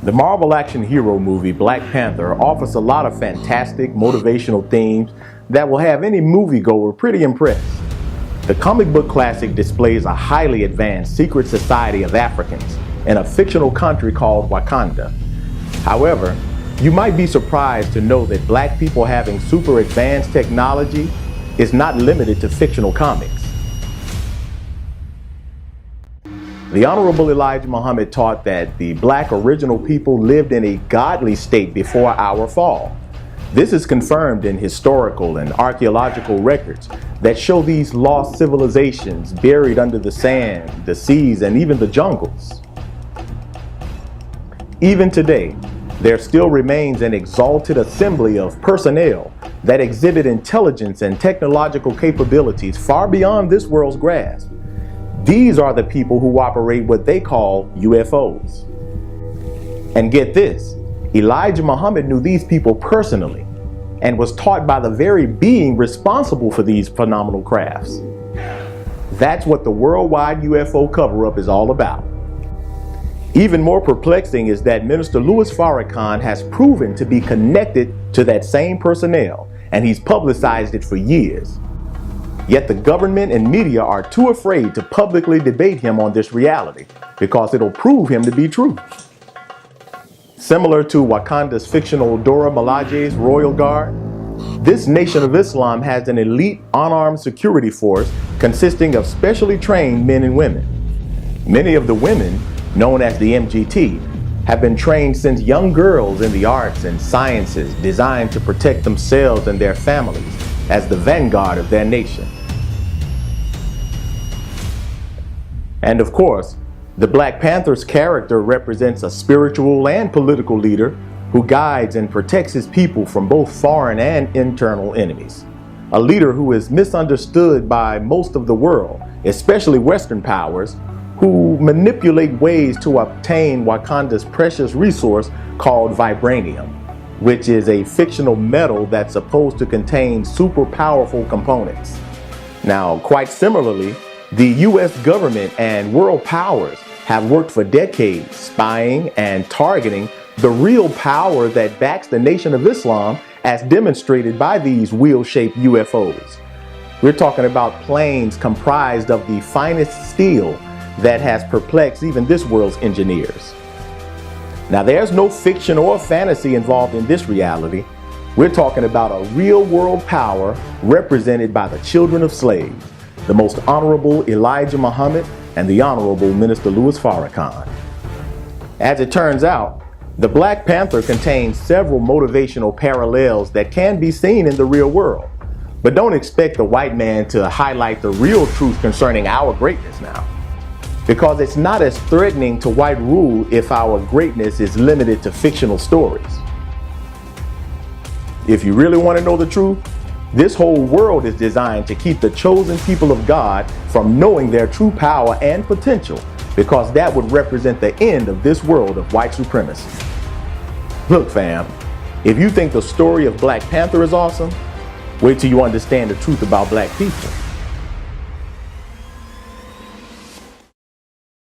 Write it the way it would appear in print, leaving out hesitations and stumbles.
The Marvel action hero movie Black Panther offers a lot of fantastic, motivational themes that will have any moviegoer pretty impressed. The comic book classic displays a highly advanced secret society of Africans in a fictional country called Wakanda. However, you might be surprised to know that black people having super advanced technology is not limited to fictional comics. The Honorable Elijah Muhammad taught that the black original people lived in a godly state before our fall. This is confirmed in historical and archaeological records that show these lost civilizations buried under the sand, the seas, and even the jungles. Even today, there still remains an exalted assembly of personnel that exhibit intelligence and technological capabilities far beyond this world's grasp. These are the people who operate what they call UFOs. And get this, Elijah Muhammad knew these people personally and was taught by the very being responsible for these phenomenal crafts. That's what the worldwide UFO cover-up is all about. Even more perplexing is that Minister Louis Farrakhan has proven to be connected to that same personnel, and he's publicized it for years. Yet the government and media are too afraid to publicly debate him on this reality because it'll prove him to be true. Similar to Wakanda's fictional Dora Milaje's Royal Guard, this Nation of Islam has an elite unarmed security force consisting of specially trained men and women. Many of the women, known as the MGT, have been trained since young girls in the arts and sciences designed to protect themselves and their families as the vanguard of their nation. And of course, the Black Panther's character represents a spiritual and political leader who guides and protects his people from both foreign and internal enemies. A leader who is misunderstood by most of the world, especially Western powers, who manipulate ways to obtain Wakanda's precious resource called vibranium, which is a fictional metal that's supposed to contain super powerful components. Now, quite similarly, the US government and world powers have worked for decades spying and targeting the real power that backs the Nation of Islam, as demonstrated by these wheel-shaped UFOs. We're talking about planes comprised of the finest steel that has perplexed even this world's engineers. Now, there's no fiction or fantasy involved in this reality. We're talking about a real world power represented by the children of slaves, the Most Honorable Elijah Muhammad and the Honorable Minister Louis Farrakhan. As it turns out, the Black Panther contains several motivational parallels that can be seen in the real world. But don't expect the white man to highlight the real truth concerning our greatness now, because it's not as threatening to white rule if our greatness is limited to fictional stories. If you really want to know the truth, this whole world is designed to keep the chosen people of God from knowing their true power and potential, because that would represent the end of this world of white supremacy. Look, fam, if you think the story of Black Panther is awesome, wait till you understand the truth about black people.